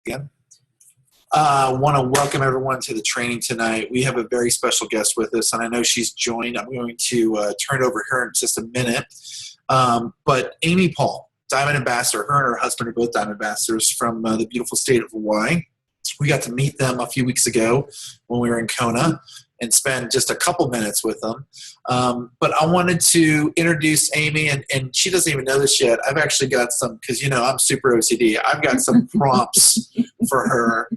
again. I want to welcome everyone to the training tonight. We have a very special guest with us, and I know she's joined. I'm going to turn it over to her in just a minute. But Amy Paul, Diamond Ambassador, her and her husband are both Diamond Ambassadors from the beautiful state of Hawaii. We got to meet them a few weeks ago when we were in Kona and spend just a couple minutes with them. But I wanted to introduce Amy, and she doesn't even know this yet. I've actually got some, because, you know, I'm super OCD. I've got some prompts for her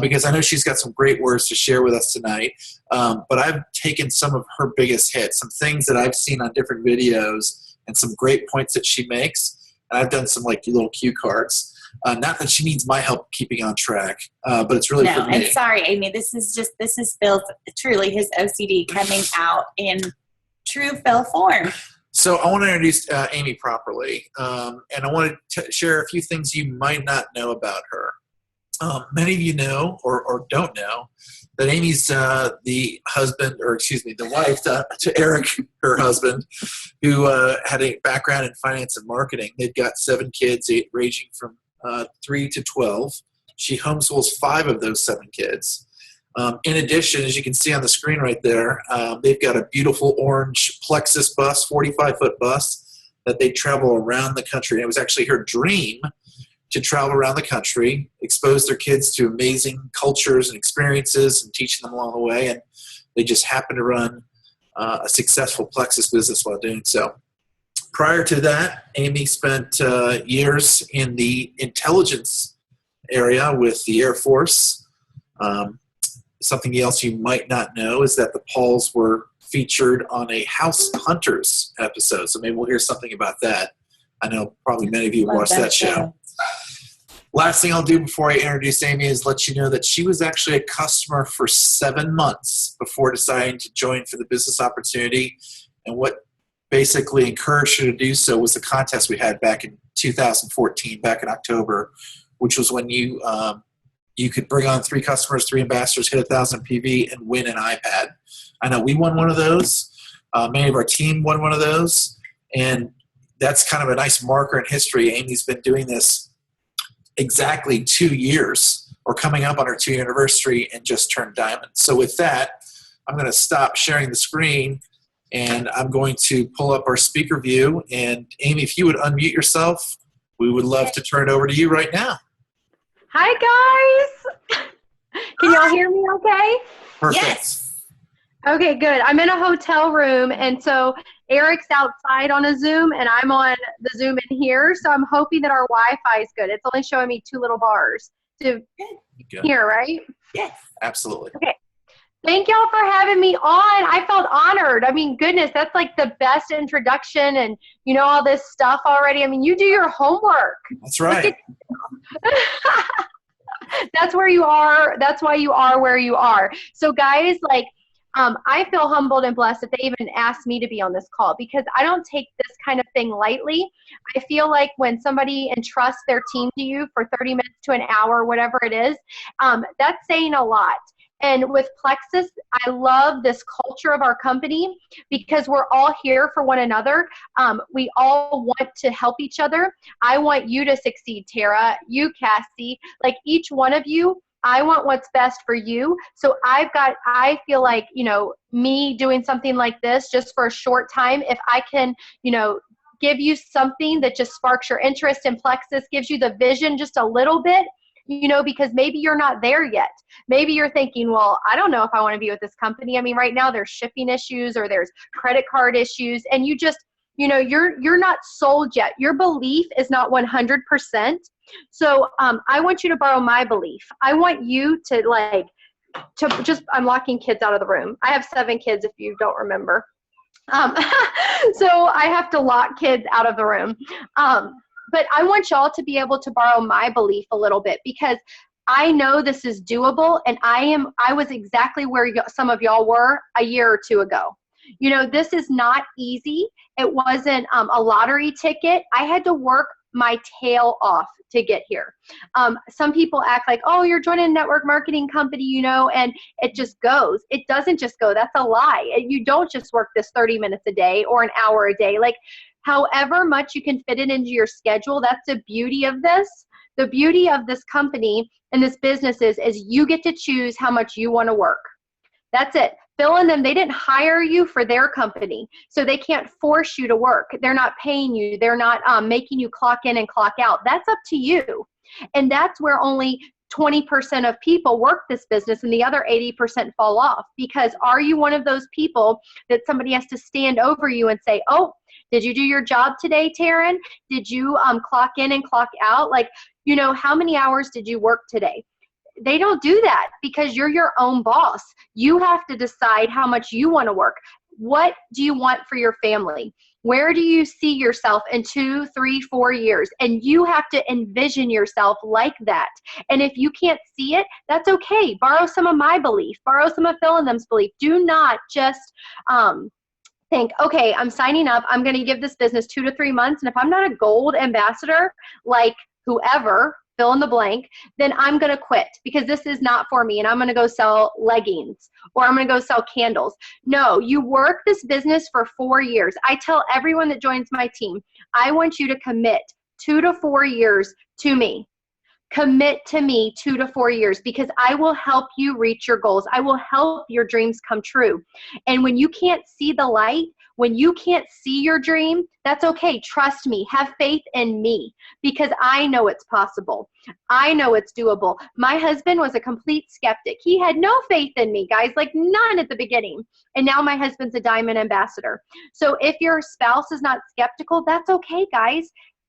because I know she's got some great words to share with us tonight. But I've taken some of her biggest hits, some things that I've seen on different videos and some great points that she makes. And I've done some like little cue cards. Not that she needs my help keeping on track, but it's really for me. I'm sorry, Amy. This is Phil's, truly his OCD coming out in true Phil form. So I want to introduce Amy properly, and I want to share a few things you might not know about her. Many of you know or don't know that Amy's the wife to Eric, her husband, who had a background in finance and marketing. They've got 7 kids, ranging from 3 to 12. She homeschools 5 of those 7 kids. In addition, as you can see on the screen right there, they've got a beautiful orange Plexus bus, 45-foot bus, that they travel around the country. And it was actually her dream to travel around the country, expose their kids to amazing cultures and experiences and teaching them along the way. And they just happened to run a successful Plexus business while doing so. Prior to that, Amy spent years in the intelligence area with the Air Force. Something else you might not know is that the Pauls were featured on a House Hunters episode, so maybe we'll hear something about that. I know probably many of you watched that show. Last thing I'll do before I introduce Amy is let you know that she was actually a customer for 7 months before deciding to join for the business opportunity, and what basically encouraged her to do so was the contest we had back in 2014, back in October, which was when you could bring on 3 customers, 3 ambassadors, hit 1,000 PV, and win an iPad. I know we won one of those. Many of our team won one of those, and that's kind of a nice marker in history. Amy's been doing this exactly 2 years, or coming up on her 2-year anniversary, and just turned diamond. So with that, I'm going to stop sharing the screen, and I'm going to pull up our speaker view. And Amy, if you would unmute yourself, we would love to turn it over to you right now. Hi, guys. Can y'all hear me okay? Perfect. Yes. Okay, good. I'm in a hotel room, and so Eric's outside on a Zoom, and I'm on the Zoom in here, so I'm hoping that our Wi-Fi is good. It's only showing me 2 little bars to hear, right? Yes. Absolutely. Okay. Thank y'all for having me on. I felt honored. I mean, goodness, that's like the best introduction, and you know all this stuff already. I mean, you do your homework. That's right. That's where you are. That's why you are where you are. So guys, like, I feel humbled and blessed that they even asked me to be on this call, because I don't take this kind of thing lightly. I feel like when somebody entrusts their team to you for 30 minutes to an hour, whatever it is, that's saying a lot. And with Plexus, I love this culture of our company because we're all here for one another. We all want to help each other. I want you to succeed, Tara, you, Cassie, like each one of you. I want what's best for you. So I feel like, you know, me doing something like this just for a short time, if I can, you know, give you something that just sparks your interest in Plexus, gives you the vision just a little bit, you know, because maybe you're not there yet. Maybe you're thinking, well, I don't know if I want to be with this company. I mean, right now there's shipping issues or there's credit card issues, and you just, you know, you're not sold yet. Your belief is not 100%. So I want you to borrow my belief. I want you to I'm locking kids out of the room. I have 7 kids, if you don't remember. So I have to lock kids out of the room. But I want y'all to be able to borrow my belief a little bit, because I know this is doable, and I was exactly where some of y'all were a year or 2 ago. You know, this is not easy. It wasn't a lottery ticket. I had to work my tail off to get here. Some people act like, oh, you're joining a network marketing company, you know, and it just goes. It doesn't just go. That's a lie. You don't just work this 30 minutes a day or an hour a day. Like, however much you can fit it into your schedule, that's the beauty of this. The beauty of this company and this business is you get to choose how much you want to work. That's it. Phil and them, they didn't hire you for their company, so they can't force you to work. They're not paying you. They're not making you clock in and clock out. That's up to you. And that's where only 20% of people work this business and the other 80% fall off. Because are you one of those people that somebody has to stand over you and say, oh, did you do your job today, Taryn? Did you clock in and clock out? Like, how many hours did you work today? They don't do that because you're your own boss. You have to decide how much you want to work. What do you want for your family? Where do you see yourself in 2, 3, 4 years? And you have to envision yourself like that. And if you can't see it, that's okay. Borrow some of my belief. Borrow some of Phil and them's belief. Do not just think, okay, I'm signing up. I'm going to give this business 2 to 3 months. And if I'm not a gold ambassador, like whoever, fill in the blank, then I'm going to quit because this is not for me and I'm going to go sell leggings or I'm going to go sell candles. No, you work this business for 4 years. I tell everyone that joins my team, I want you to commit 2 to 4 years to me. Commit to me 2 to 4 years because I will help you reach your goals. I will help your dreams come true. And when you can't see the light, when you can't see your dream, that's okay. Trust me. Have faith in me because I know it's possible. I know it's doable. My husband was a complete skeptic. He had no faith in me, guys, like none at the beginning. And now my husband's a diamond ambassador. So if your spouse is not skeptical, that's okay, guys.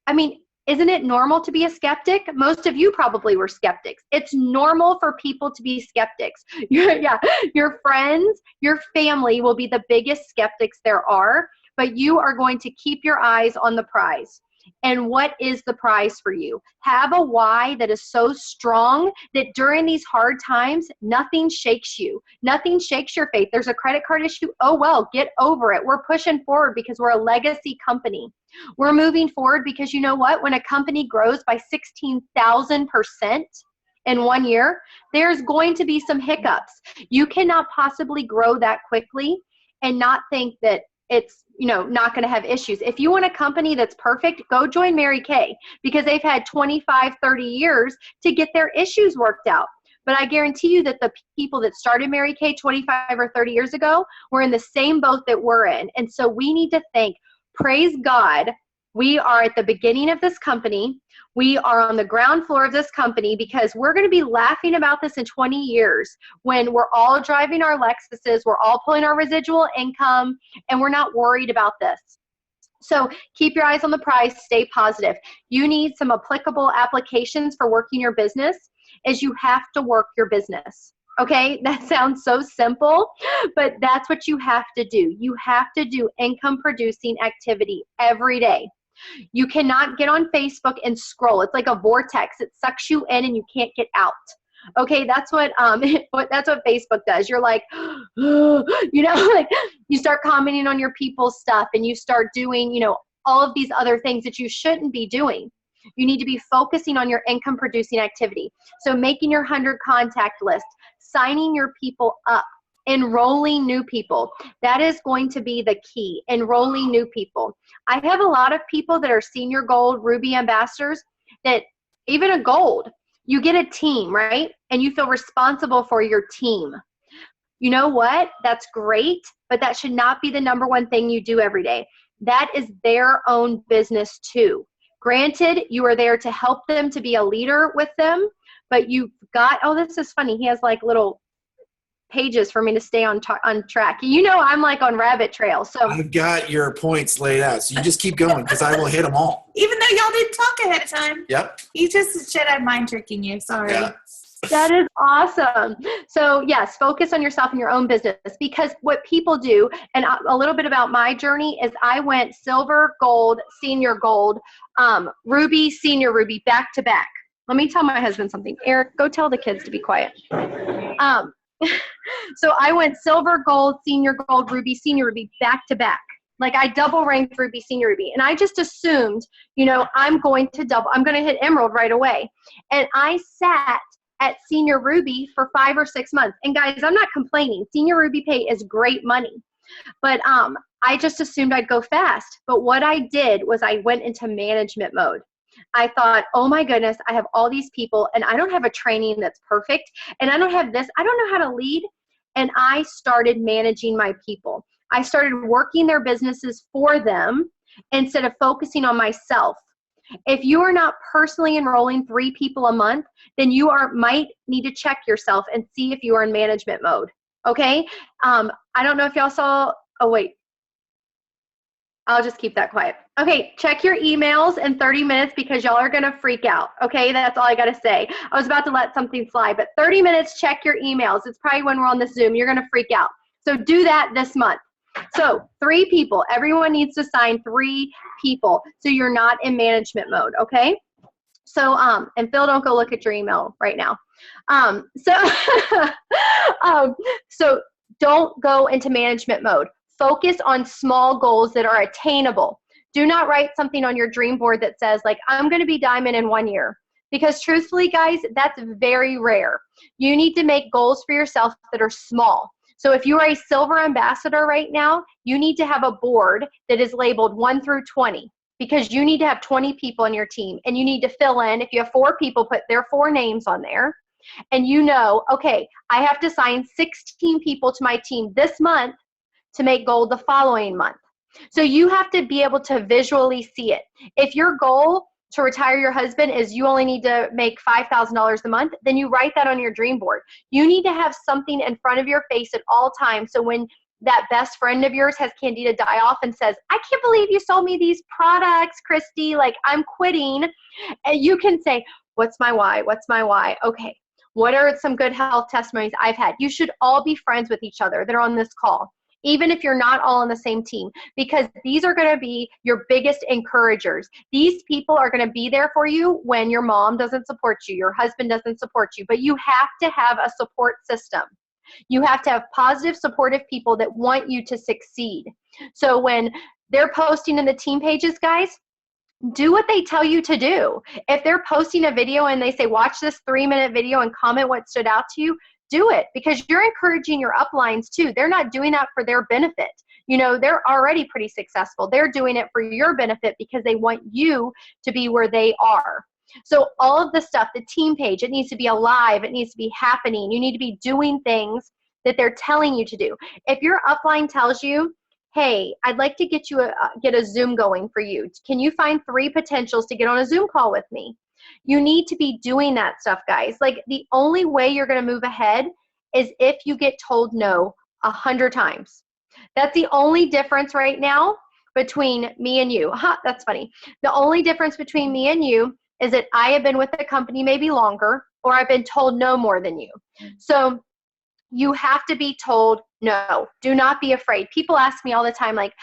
I mean, isn't it normal to be a skeptic? Most of you probably were skeptics. It's normal for people to be skeptics. Your friends, your family will be the biggest skeptics there are, but you are going to keep your eyes on the prize. And what is the prize for you? Have a why that is so strong that during these hard times, nothing shakes you. Nothing shakes your faith. There's a credit card issue. Oh, well, get over it. We're pushing forward because we're a legacy company. We're moving forward because you know what? When a company grows by 16,000% in 1 year, there's going to be some hiccups. You cannot possibly grow that quickly and not think that it's not going to have issues. If you want a company that's perfect, go join Mary Kay because they've had 25, 30 years to get their issues worked out. But I guarantee you that the people that started Mary Kay 25 or 30 years ago were in the same boat that we're in. And so we need to think, praise God, we are at the beginning of this company. We are on the ground floor of this company because we're going to be laughing about this in 20 years when we're all driving our Lexuses, we're all pulling our residual income, and we're not worried about this. So keep your eyes on the prize, stay positive. You need some applicable applications for working your business is you have to work your business. Okay, that sounds so simple, but that's what you have to do. You have to do income producing activity every day. You cannot get on Facebook and scroll. It's like a vortex. It sucks you in and you can't get out. Okay, that's what that's what Facebook does. You're like, like you start commenting on your people's stuff and you start doing, all of these other things that you shouldn't be doing. You need to be focusing on your income producing activity. So making your 100 contact list, signing your people up, enrolling new people. That is going to be the key, enrolling new people. I have a lot of people that are senior gold, ruby ambassadors that even a gold, you get a team, right? And you feel responsible for your team. You know what? That's great, but that should not be the number one thing you do every day. That is their own business too. Granted, you are there to help them to be a leader with them, but you've got, this is funny. He has like little pages for me to stay on track. I'm like on rabbit trail. So I've got your points laid out. So you just keep going because I will hit them all. Even though y'all didn't talk ahead of time. Yep. He just should have mind tricking you. Sorry. Yeah. That is awesome. So yes, focus on yourself and your own business because what people do, and a little bit about my journey is I went silver, gold, senior gold, ruby, senior ruby, back to back. Let me tell my husband something. Eric, go tell the kids to be quiet. So I went silver, gold, senior gold, ruby, senior ruby, back to back. Like I double ranked ruby, senior ruby. And I just assumed, I'm going to hit emerald right away. And I sat at senior ruby for 5 or 6 months. And guys, I'm not complaining. Senior ruby pay is great money. But I just assumed I'd go fast. But what I did was I went into management mode. I thought, oh my goodness, I have all these people and I don't have a training that's perfect. And I don't have this. I don't know how to lead. And I started managing my people. I started working their businesses for them instead of focusing on myself. If you are not personally enrolling 3 people a month, then you might need to check yourself and see if you are in management mode. Okay? I don't know if y'all saw, oh wait, I'll just keep that quiet. Okay, check your emails in 30 minutes because y'all are going to freak out. Okay, that's all I got to say. I was about to let something slide, but 30 minutes, check your emails. It's probably when we're on this Zoom, you're going to freak out. So do that this month. So 3 people. Everyone needs to sign 3 people so you're not in management mode, okay? So, and Phil, don't go look at your email right now. So don't go into management mode. Focus on small goals that are attainable. Do not write something on your dream board that says, like, I'm going to be diamond in 1 year. Because truthfully, guys, that's very rare. You need to make goals for yourself that are small. So if you are a silver ambassador right now, you need to have a board that is labeled 1 through 20 because you need to have 20 people in your team. And you need to fill in, if you have 4 people, put their 4 names on there. And you know, okay, I have to assign 16 people to my team this month to make gold the following month. So you have to be able to visually see it. If your goal to retire your husband is you only need to make $5,000 a month, then you write that on your dream board. You need to have something in front of your face at all times. So when that best friend of yours has Candida die off and says, I can't believe you sold me these products, Christy, like I'm quitting. And you can say, what's my why? What's my why? Okay. What are some good health testimonies I've had? You should all be friends with each other that are on this call, even if you're not all on the same team, because these are going to be your biggest encouragers. These people are going to be there for you when your mom doesn't support you, your husband doesn't support you, but you have to have a support system. You have to have positive, supportive people that want you to succeed. So when they're posting in the team pages, guys, do what they tell you to do. If they're posting a video and they say, watch this 3-minute video and comment what stood out to you, do it, because you're encouraging your uplines too. They're not doing that for their benefit. You know, they're already pretty successful. They're doing it for your benefit because they want you to be where they are. So all of the stuff, the team page, it needs to be alive. It needs to be happening. You need to be doing things that they're telling you to do. If your upline tells you, hey, I'd like to get a Zoom going for you. Can you find 3 potentials to get on a Zoom call with me? You need to be doing that stuff, guys. Like, the only way you're going to move ahead is if you get told no 100 times. That's the only difference right now between me and you. That's funny. The only difference between me and you is that I have been with the company maybe longer, or I've been told no more than you. So you have to be told no. Do not be afraid. People ask me all the time, like,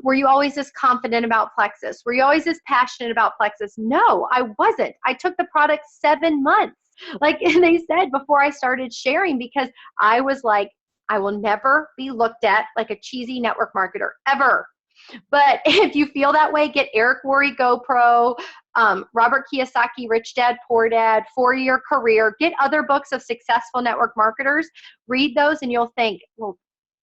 were you always this confident about Plexus? Were you always this passionate about Plexus? No, I wasn't. I took the product 7 months, like they said, before I started sharing, because I was like, I will never be looked at like a cheesy network marketer, ever. But if you feel that way, get Eric Worre GoPro, Robert Kiyosaki, Rich Dad, Poor Dad, 4-Year Career. Get other books of successful network marketers. Read those and you'll think, well,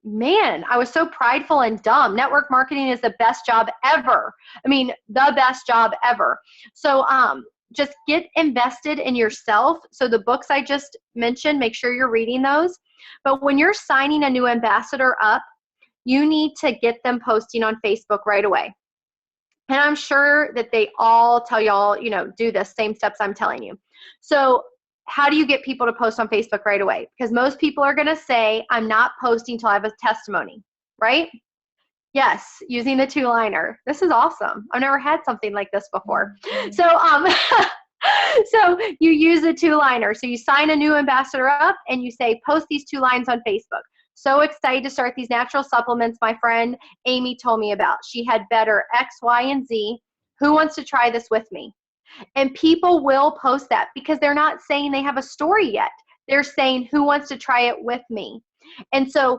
man, I was so prideful and dumb. Network marketing is the best job ever. I mean, the best job ever. So just get invested in yourself. So the books I just mentioned, make sure you're reading those. But when you're signing a new ambassador up, you need to get them posting on Facebook right away. And I'm sure that they all tell y'all, you know, do the same steps I'm telling you. So how do you get people to post on Facebook right away? Because most people are going to say, I'm not posting till I have a testimony, right? Yes, using the 2-liner. This is awesome. I've never had something like this before. So, so you use a 2-liner. So you sign a new ambassador up and you say, post these 2 lines on Facebook. So excited to start these natural supplements my friend Amy told me about. She had better X, Y, and Z. Who wants to try this with me? And people will post that because they're not saying they have a story yet. They're saying, who wants to try it with me? And so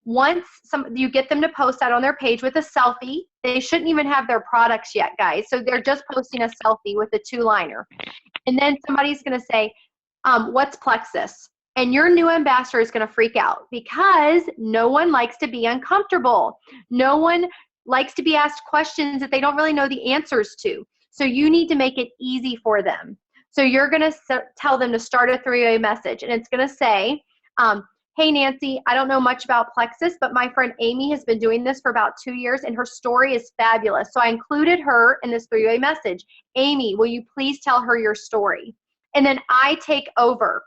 once you get them to post that on their page with a selfie, they shouldn't even have their products yet, guys. So they're just posting a selfie with a 2-liner. And then somebody's going to say, what's Plexus? And your new ambassador is going to freak out because no one likes to be uncomfortable. No one likes to be asked questions that they don't really know the answers to. So you need to make it easy for them. So you're going to tell them to start a three-way message, and it's going to say, hey, Nancy, I don't know much about Plexus, but my friend Amy has been doing this for about 2 years, and her story is fabulous. So I included her in this three-way message. Amy, will you please tell her your story? And then I take over.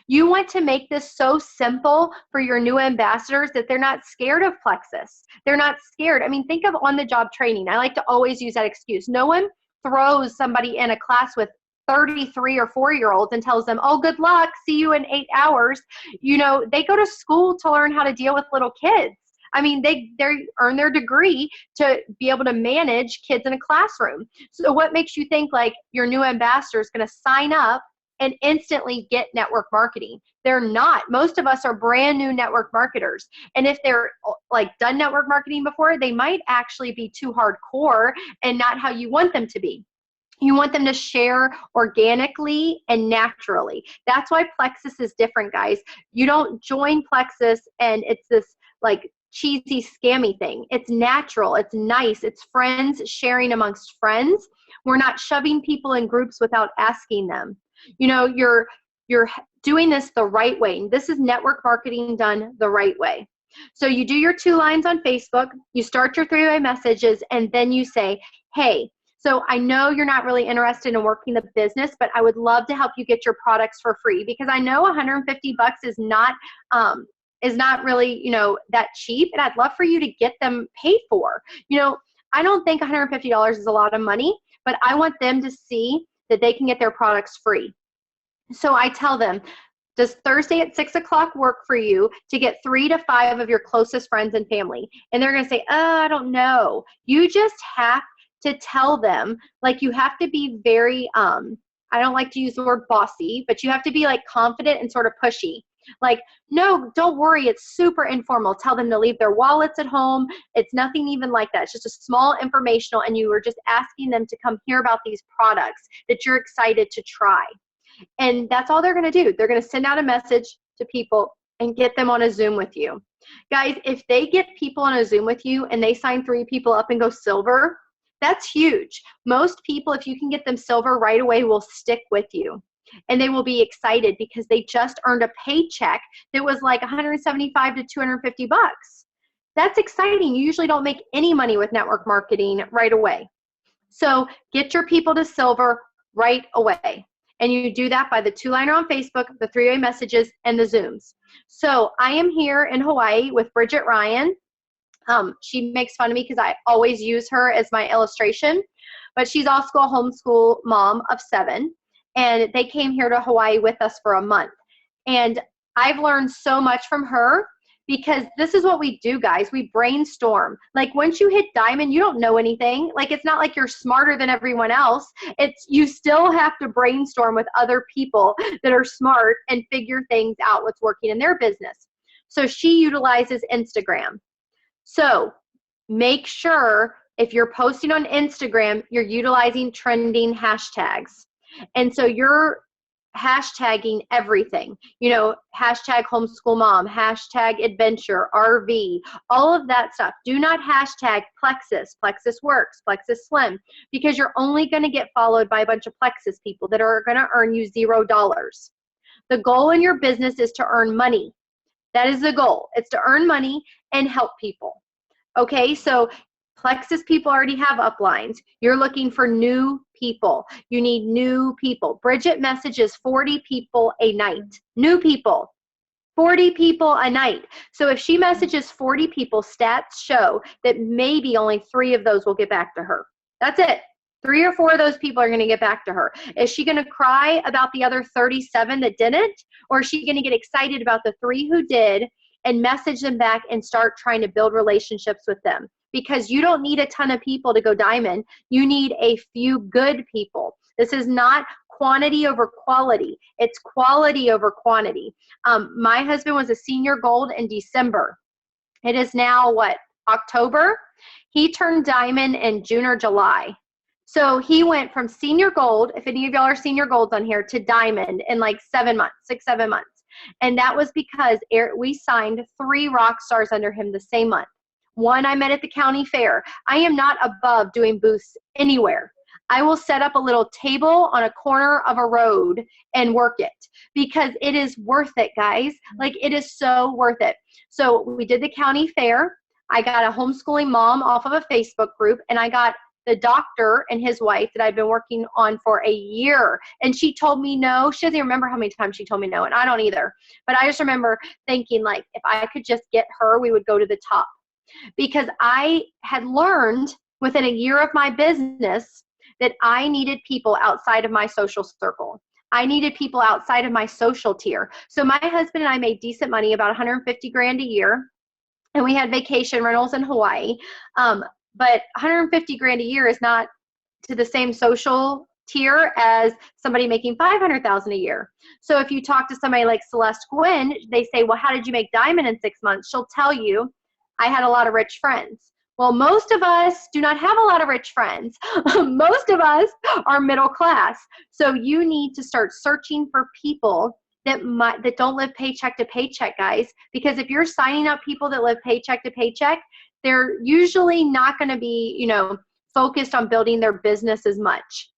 You want to make this so simple for your new ambassadors that they're not scared of Plexus. They're not scared. I mean, think of on-the-job training. I like to always use that excuse. No one throws somebody in a class with 33 or 4-year-olds and tells them, oh, good luck, see you in 8 hours. You know, they go to school to learn how to deal with little kids. I mean, they earn their degree to be able to manage kids in a classroom. So what makes you think like your new ambassador is going to sign up and instantly get network marketing? They're not. Most of us are brand new network marketers. And if they're like done network marketing before, they might actually be too hardcore and not how you want them to be. You want them to share organically and naturally. That's why Plexus is different, guys. You don't join Plexus and it's this like cheesy, scammy thing. It's natural. It's nice. It's friends sharing amongst friends. We're not shoving people in groups without asking them. You know, you're doing this the right way. This is network marketing done the right way. So you do your 2 lines on Facebook, you start your 3-way messages, and then you say, hey, so I know you're not really interested in working the business, but I would love to help you get your products for free, because I know $150 is not really, you know, that cheap, and I'd love for you to get them paid for. You know, I don't think $150 is a lot of money, but I want them to see that they can get their products free. So I tell them, does Thursday at 6 o'clock work for you to get 3 to 5 of your closest friends and family? And they're going to say, oh, I don't know. You just have to tell them, like, you have to be very, I don't like to use the word bossy, but you have to be like confident and sort of pushy. Like, no, don't worry. It's super informal. Tell them to leave their wallets at home. It's nothing even like that. It's just a small informational, and you are just asking them to come hear about these products that you're excited to try. And that's all they're going to do. They're going to send out a message to people and get them on a Zoom with you. Guys, if they get people on a Zoom with you and they sign 3 people up and go silver, that's huge. Most people, if you can get them silver right away, will stick with you. And they will be excited because they just earned a paycheck that was like $175 to $250. That's exciting. You usually don't make any money with network marketing right away. So get your people to silver right away. And you do that by the 2-liner on Facebook, the 3-way messages, and the Zooms. So I am here in Hawaii with Bridgette Ryan. She makes fun of me because I always use her as my illustration. But she's also a homeschool mom of 7. And they came here to Hawaii with us for a month. And I've learned so much from her, because this is what we do, guys. We brainstorm. Like, once you hit diamond, you don't know anything. Like, it's not like you're smarter than everyone else. It's, you still have to brainstorm with other people that are smart and figure things out, what's working in their business. So she utilizes Instagram. So make sure if you're posting on Instagram, you're utilizing trending hashtags. And so you're hashtagging everything, you know, hashtag homeschool mom, hashtag adventure, RV, all of that stuff. Do not hashtag Plexus, Plexus works, Plexus slim, because you're only going to get followed by a bunch of Plexus people that are going to earn you $0. The goal in your business is to earn money. That is the goal. It's to earn money and help people. Okay, so Plexus people already have uplines. You're looking for new people. You need new people. Bridgette messages 40 people a night. New people. 40 people a night. So if she messages 40 people, stats show that maybe only 3 of those will get back to her. That's it. 3 or 4 of those people are going to get back to her. Is she going to cry about the other 37 that didn't? Or is she going to get excited about the 3 who did and message them back and start trying to build relationships with them? Because you don't need a ton of people to go diamond. You need a few good people. This is not quantity over quality. It's quality over quantity. My husband was a senior gold in December. It is now, what, October? He turned diamond in June or July. So he went from senior gold, if any of y'all are senior golds on here, to diamond in like 7 months, 6-7 months. And that was because we signed 3 rock stars under him the same month. 1 I met at the county fair. I am not above doing booths anywhere. I will set up a little table on a corner of a road and work it because it is worth it, guys. Like, it is so worth it. So we did the county fair. I got a homeschooling mom off of a Facebook group, and I got the doctor and his wife that I've been working on for a year. And she told me no. She doesn't even remember how many times she told me no, and I don't either. But I just remember thinking, like, if I could just get her, we would go to the top. Because I had learned within a year of my business that I needed people outside of my social circle. I needed people outside of my social tier. So my husband and I made decent money, about 150 grand a year. And we had vacation rentals in Hawaii. But 150 grand a year is not to the same social tier as somebody making 500,000 a year. So if you talk to somebody like Celeste Gwynn, they say, well, how did you make diamond in 6 months? She'll tell you, I had a lot of rich friends. Well, most of us do not have a lot of rich friends. Most of us are middle class. So you need to start searching for people that don't live paycheck to paycheck, guys. Because if you're signing up people that live paycheck to paycheck, they're usually not going to be, focused on building their business as much.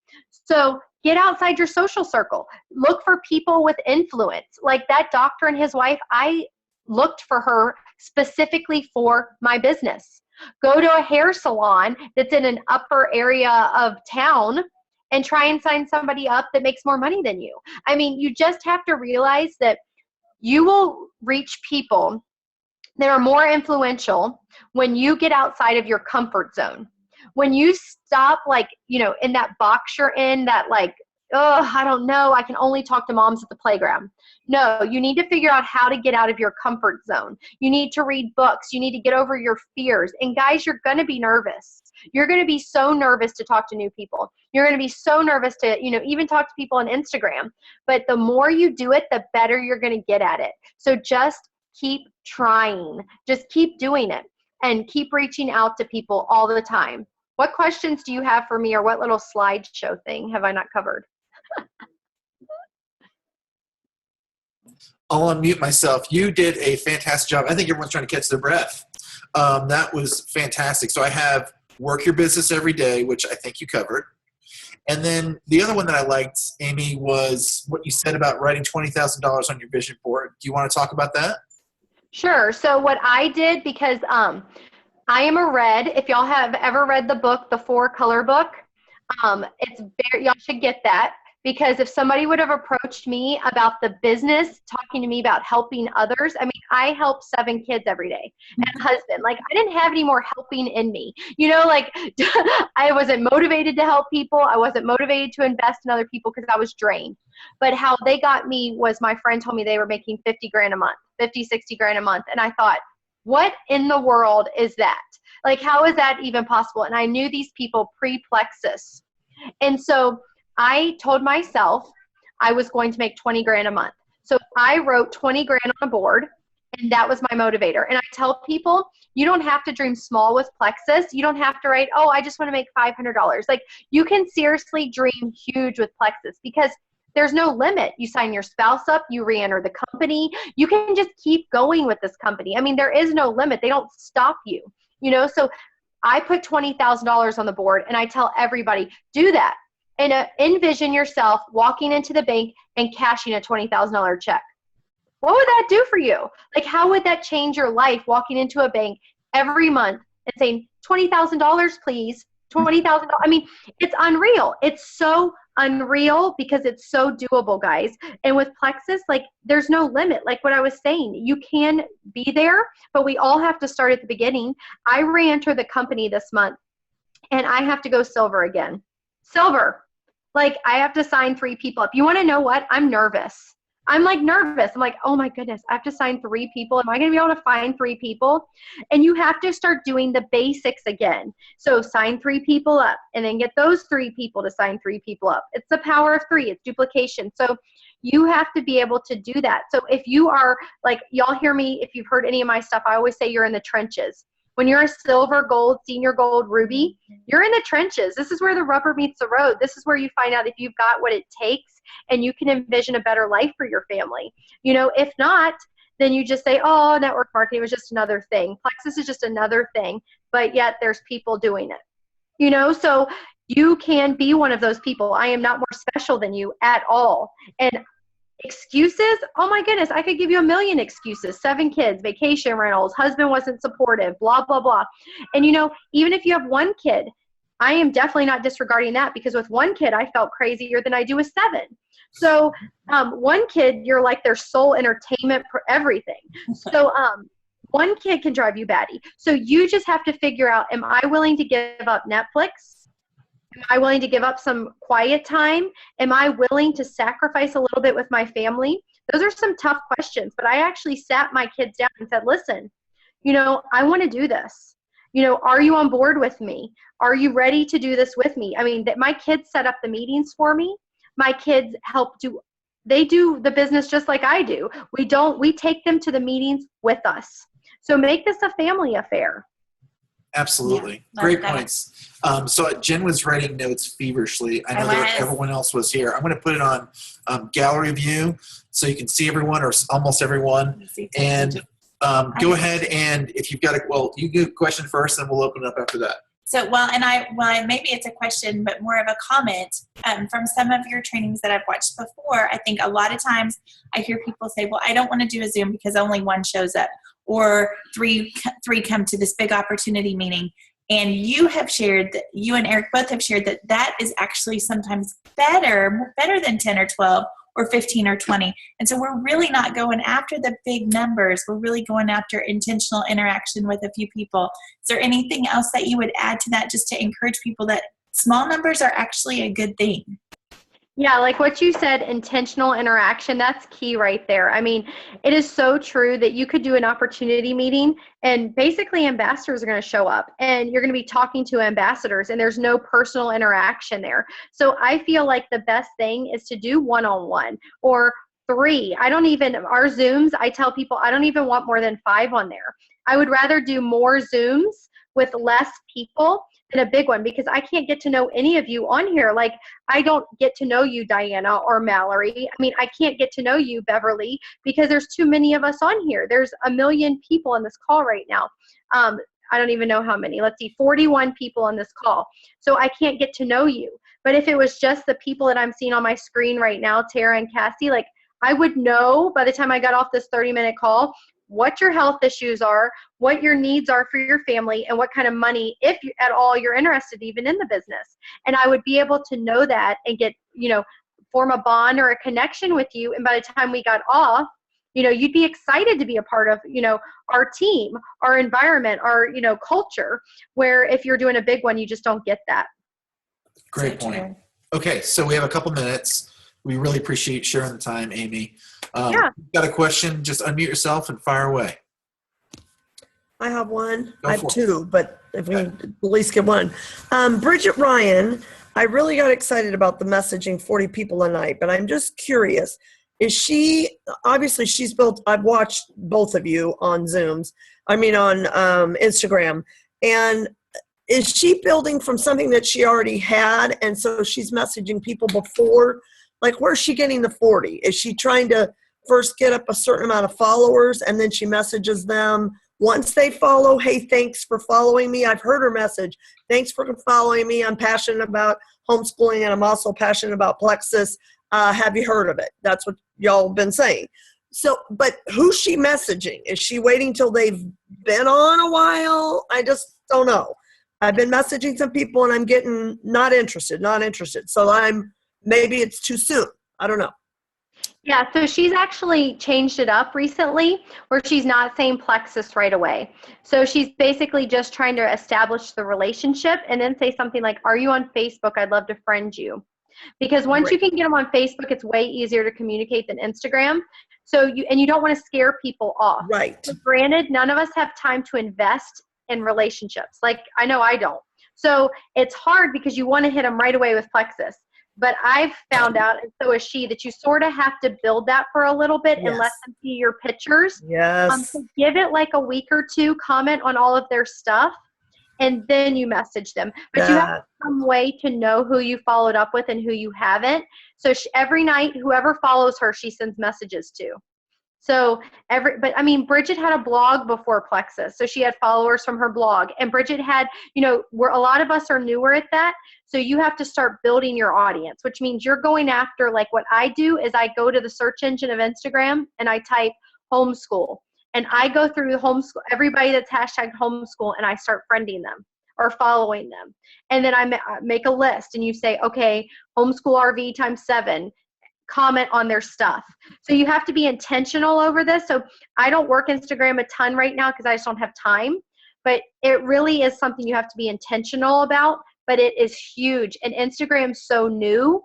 So get outside your social circle. Look for people with influence. Like that doctor and his wife, I looked for her specifically for my business. Go to a hair salon that's in an upper area of town and try and sign somebody up that makes more money than you. I mean, you just have to realize that you will reach people that are more influential when you get outside of your comfort zone. When you stop, in that box you're in, that I don't know, I can only talk to moms at the playground. No, you need to figure out how to get out of your comfort zone. You need to read books. You need to get over your fears. And guys, you're going to be nervous. You're going to be so nervous to talk to new people. You're going to be so nervous to, even talk to people on Instagram. But the more you do it, the better you're going to get at it. So just keep trying. Just keep doing it and keep reaching out to people all the time. What questions do you have for me, or what little slideshow thing have I not covered? I'll unmute myself. You did a fantastic job. I think everyone's trying to catch their breath. That was fantastic. So I have work your business every day, which I think you covered. And then the other one that I liked, Amy, was what you said about writing $20,000 on your vision board. Do you want to talk about that? Sure. So what I did, because I am a red. If y'all have ever read the book, the 4-Color book, y'all should get that. Because if somebody would have approached me about the business, talking to me about helping others, I mean, I help 7 kids every day and a husband. Like, I didn't have any more helping in me. I wasn't motivated to help people. I wasn't motivated to invest in other people because I was drained. But how they got me was my friend told me they were making 50 grand a month, 50, 60 grand a month. And I thought, what in the world is that? Like, how is that even possible? And I knew these people pre-Plexus. And so I told myself I was going to make 20 grand a month. So I wrote 20 grand on a board, and that was my motivator. And I tell people, you don't have to dream small with Plexus. You don't have to write, oh, I just want to make $500. Like, you can seriously dream huge with Plexus because there's no limit. You sign your spouse up, you re-enter the company. You can just keep going with this company. I mean, there is no limit. They don't stop you, So I put $20,000 on the board, and I tell everybody, do that. And envision yourself walking into the bank and cashing a $20,000 check. What would that do for you? Like, how would that change your life, walking into a bank every month and saying, $20,000, please, $20,000? I mean, it's unreal. It's so unreal because it's so doable, guys. And with Plexus, there's no limit. Like what I was saying, you can be there, but we all have to start at the beginning. I re-enter the company this month, and I have to go silver again. Silver. I have to sign 3 people up. You want to know what? I'm nervous. I'm nervous. I'm like, oh my goodness, I have to sign 3 people. Am I going to be able to find 3 people? And you have to start doing the basics again. So sign 3 people up and then get those 3 people to sign 3 people up. It's the power of 3. It's duplication. So you have to be able to do that. So if you are y'all hear me, if you've heard any of my stuff, I always say you're in the trenches. When you're a silver, gold, senior gold, ruby, you're in the trenches. This is where the rubber meets the road. This is where you find out if you've got what it takes and you can envision a better life for your family. If not, then you just say, oh, network marketing was just another thing. Plexus is just another thing, but yet there's people doing it. So You can be one of those people. I am not more special than you at all. And excuses, oh my goodness, I could give you a million excuses. 7 kids, vacation rentals, husband wasn't supportive, blah, blah, blah. And even if you have 1 kid, I am definitely not disregarding that, because with 1 kid, I felt crazier than I do with 7. So 1 kid, you're like their sole entertainment for everything. So 1 kid can drive you batty. So you just have to figure out, am I willing to give up Netflix? Am I willing to give up some quiet time? Am I willing to sacrifice a little bit with my family? Those are some tough questions, but I actually sat my kids down and said, listen, I want to do this. Are you on board with me? Are you ready to do this with me? I mean, my kids set up the meetings for me. My kids they do the business just like I do. We take them to the meetings with us. So make this a family affair. Absolutely. Yeah, Great points. So Jen was writing notes feverishly. I know that everyone else was here. I'm going to put it on gallery view so you can see everyone, or almost everyone. And go ahead, and if you've got you do a question first, and we'll open it up after that. So, maybe it's a question, but more of a comment from some of your trainings that I've watched before. I think a lot of times I hear people say, well, I don't want to do a Zoom because only 1 shows up, or three come to this big opportunity meeting. And you and Eric both have shared that is actually sometimes better than 10 or 12 or 15 or 20. And so we're really not going after the big numbers. We're really going after intentional interaction with a few people. Is there anything else that you would add to that, just to encourage people that small numbers are actually a good thing? Yeah, like what you said, intentional interaction, that's key right there. I mean, it is so true that you could do an opportunity meeting and basically ambassadors are going to show up and you're going to be talking to ambassadors and there's no personal interaction there. So I feel like the best thing is to do one-on-one or 3. Our Zooms, I tell people I don't even want more than 5 on there. I would rather do more Zooms with less people than a big one, because I can't get to know any of you on here. Like, I don't get to know you, Diana or Mallory. I mean, I can't get to know you, Beverly, because there's too many of us on here. There's a million people on this call right now. I don't even know how many. Let's see, 41 people on this call. So I can't get to know you. But if it was just the people that I'm seeing on my screen right now, Tara and Cassie, like, I would know by the time I got off this 30-minute call what your health issues are, what your needs are for your family, and what kind of money, if you, at all, you're interested even in the business. And I would be able to know that and get, form a bond or a connection with you. And by the time we got off, you'd be excited to be a part of, our team, our environment, our, culture, where if you're doing a big one, you just don't get that. Great point. Okay, so we have a couple minutes. We really appreciate sharing the time, Amy. Yeah. Got a question? Just unmute yourself and fire away. I have one. Go I have for it. 2, but if we at least get one. Bridgette Ryan, I really got excited about the messaging 40 people a night, but I'm just curious. Obviously I've watched both of you on Zooms, on Instagram, and is she building from something that she already had, and so she's messaging people before? Like, where's she getting the 40? Is she trying to first get up a certain amount of followers and then she messages them once they follow? Hey, thanks for following me. I've heard her message. Thanks for following me. I'm passionate about homeschooling and I'm also passionate about Plexus. Have you heard of it? That's what y'all have been saying. So, but who's she messaging? Is she waiting till they've been on a while? I just don't know. I've been messaging some people and I'm getting not interested. So maybe it's too soon. I don't know. Yeah, so she's actually changed it up recently where she's not saying Plexus right away. So she's basically just trying to establish the relationship and then say something like, are you on Facebook? I'd love to friend you. Because once you can get them on Facebook, it's way easier to communicate than Instagram. So you don't want to scare people off. Right. So granted, none of us have time to invest in relationships. Like, I know I don't. So it's hard because you want to hit them right away with Plexus. But I've found out, and so is she, that you sort of have to build that for a little bit and let them see your pictures. Yes. So give it like a week or 2, comment on all of their stuff, and then you message them. But you have some way to know who you followed up with and who you haven't. So every night, whoever follows her, she sends messages to. So but I mean, Bridgette had a blog before Plexus. So she had followers from her blog, and Bridgette had, where a lot of us are newer at that. So you have to start building your audience, which means you're going after, like what I do is I go to the search engine of Instagram and I type homeschool, and I go through the homeschool, everybody that's hashtag homeschool, and I start friending them or following them. And then I make a list, and you say, okay, homeschool RV ×7, comment on their stuff. So you have to be intentional over this. So I don't work Instagram a ton right now because I just don't have time, but it really is something you have to be intentional about, but it is huge. And Instagram's so new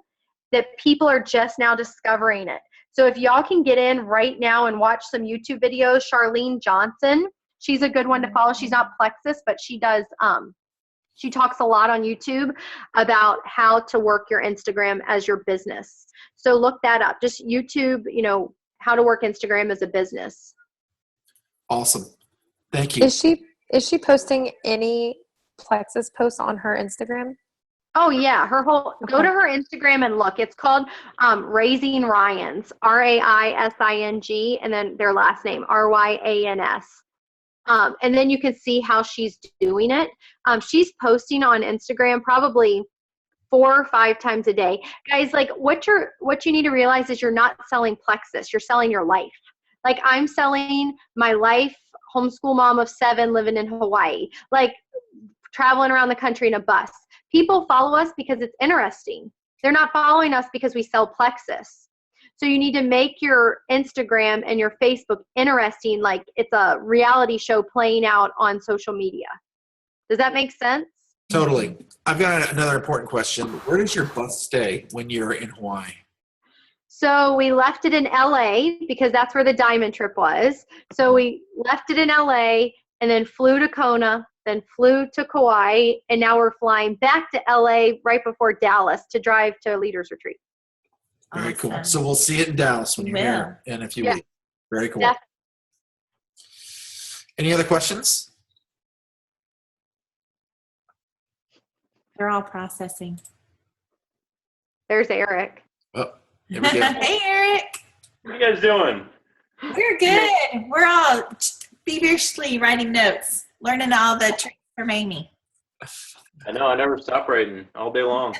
that people are just now discovering it. So if y'all can get in right now and watch some YouTube videos, Charlene Johnson, she's a good one to follow. She's not Plexus, but she does, she talks a lot on YouTube about how to work your Instagram as your business. So look that up. Just YouTube, how to work Instagram as a business. Awesome. Thank you. Is she posting any Plexus posts on her Instagram? Oh yeah, go to her Instagram and look. It's called Raising Ryans, RAISING, and then their last name, RYANS. And then you can see how she's doing it. She's posting on Instagram probably 4 or 5 times a day. Guys, like what you need to realize is you're not selling Plexus, you're selling your life. Like I'm selling my life, homeschool mom of 7 living in Hawaii, like traveling around the country in a bus. People follow us because it's interesting. They're not following us because we sell Plexus. So you need to make your Instagram and your Facebook interesting, like it's a reality show playing out on social media. Does that make sense? Totally. I've got another important question. Where does your bus stay when you're in Hawaii? So we left it in LA because that's where the diamond trip was. So we left it in LA and then flew to Kona, then flew to Kauai, and now we're flying back to LA right before Dallas to drive to a leaders retreat. Very cool. So we'll see it in Dallas when you're here in a few weeks. Very cool. Definitely. Any other questions? They're all processing. There's Eric. Oh, here we go. Hey, Eric. What are you guys doing? We're good. We're all feverishly writing notes, learning all the tricks from Amy. I know, I never stop writing all day long.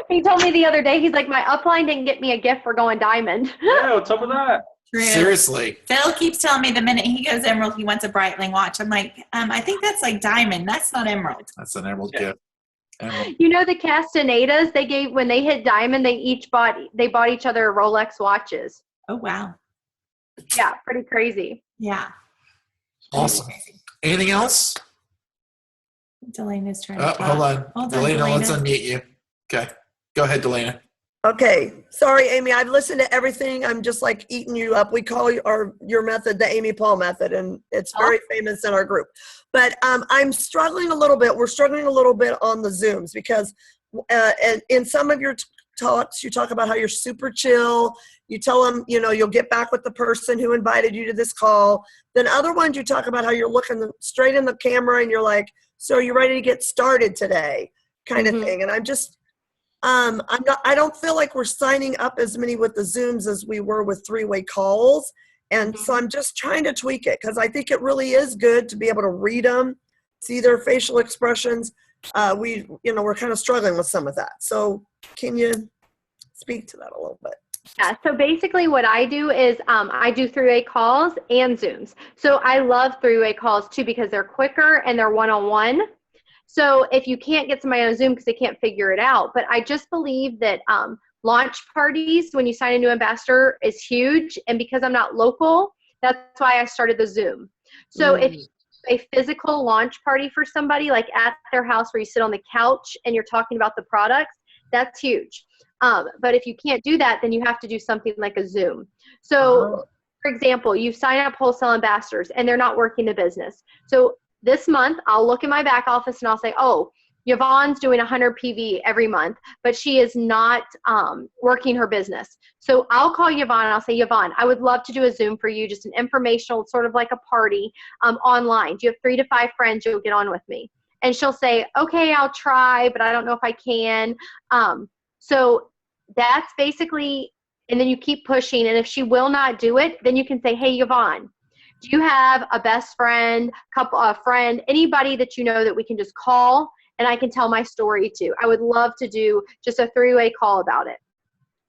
He told me the other day, he's like, my upline didn't get me a gift for going diamond. Yeah, what's up with that? True. Seriously. Phil keeps telling me the minute he goes emerald, he wants a Breitling watch. I'm like, I think that's like diamond. That's not emerald. That's an emerald gift. Emerald. The Castanedas, they gave, when they hit diamond, they bought each other Rolex watches. Oh, wow. Yeah, pretty crazy. Yeah. Awesome. Anything else? Delena's trying Oh, to talk. hold on. Hold on, Delana, let's Delana. unmute you. Okay. Go ahead, Delana. Okay. Sorry, Amy. I've listened to everything. I'm just like eating you up. We call your method the Amy Paul method, and it's very famous in our group. But I'm struggling a little bit. We're struggling a little bit on the Zooms because in some of your talks, you talk about how you're super chill. You tell them, you'll get back with the person who invited you to this call. Then other ones, you talk about how you're looking straight in the camera and you're like, so are you ready to get started today? Kind of thing. And I'm just, I don't feel like we're signing up as many with the Zooms as we were with 3-way calls. And so I'm just trying to tweak it because I think it really is good to be able to read them, see their facial expressions. We're kind of struggling with some of that. So can you speak to that a little bit? Yeah, so basically what I do is I do 3-way calls and Zooms. So I love 3-way calls too because they're quicker and they're one-on-one. So if you can't get somebody on Zoom because they can't figure it out, but I just believe that launch parties, when you sign a new ambassador, is huge. And because I'm not local, that's why I started the Zoom. So if a physical launch party for somebody, like at their house where you sit on the couch and you're talking about the products, that's huge. But if you can't do that, then you have to do something like a Zoom. So, for example, you sign up wholesale ambassadors and they're not working the business. So this month, I'll look in my back office and I'll say, oh, Yvonne's doing 100 PV every month, but she is not working her business. So I'll call Yvonne and I'll say, Yvonne, I would love to do a Zoom for you, just an informational, sort of like a party online. Do you have 3 to 5 friends you'll get on with me? And she'll say, okay, I'll try, but I don't know if I can. So that's basically and then you keep pushing. And if she will not do it, then you can say, hey, Yvonne, do you have a best friend, a friend, anybody that you know that we can just call and I can tell my story to? I would love to do just a 3-way call about it.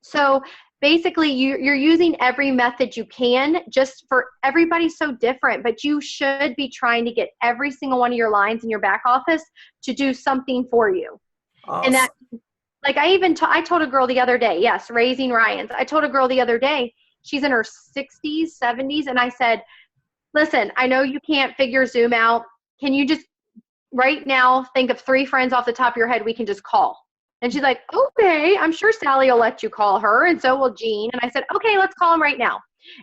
So basically, you're using every method you can, just for everybody's so different, but you should be trying to get every single one of your lines in your back office to do something for you. Awesome. And that, like I told a girl the other day, yes, Raising Ryans. I told a girl the other day, she's in her 60s, 70s, and I said, listen, I know you can't figure Zoom out. Can you just right now think of 3 friends off the top of your head we can just call? And she's like, okay, I'm sure Sally will let you call her, and so will Jean. And I said, okay, let's call them right now.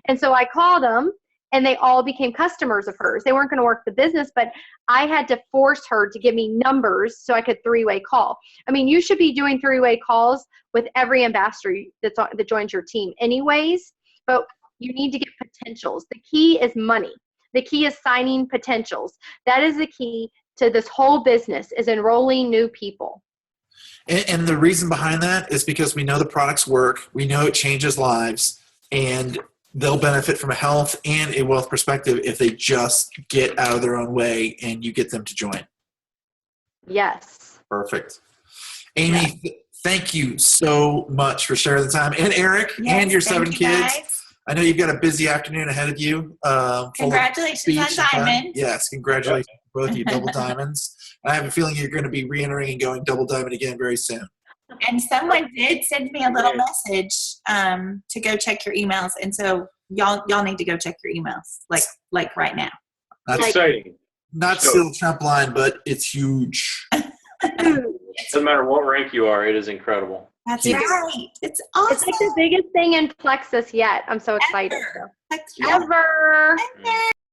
And so I called them, and they all became customers of hers. They weren't going to work the business, but I had to force her to give me numbers so I could 3-way call. I mean, you should be doing 3-way calls with every ambassador that joins your team anyways, but you need to get potentials. The key is money. The key is signing potentials. That is the key to this whole business, is enrolling new people. And the reason behind that is because we know the products work, we know it changes lives, and they'll benefit from a health and a wealth perspective if they just get out of their own way and you get them to join. Yes. Perfect. Amy, thank you so much for sharing the time. And Eric, Yes, and your thank 7 you, kids. guys. I know you've got a busy afternoon ahead of you. Congratulations on Diamond. Yes, congratulations to both of you, double diamonds. I have a feeling you're going to be re-entering and going double diamond again very soon. And someone did send me a little message to go check your emails, and so y'all need to go check your emails like right now. That's Exciting. not still Trump line, but it's huge. Doesn't matter what rank you are, it is incredible. That's Yes. right. It's awesome. It's like the biggest thing in Plexus yet. I'm so excited. Ever. Ever. Ever.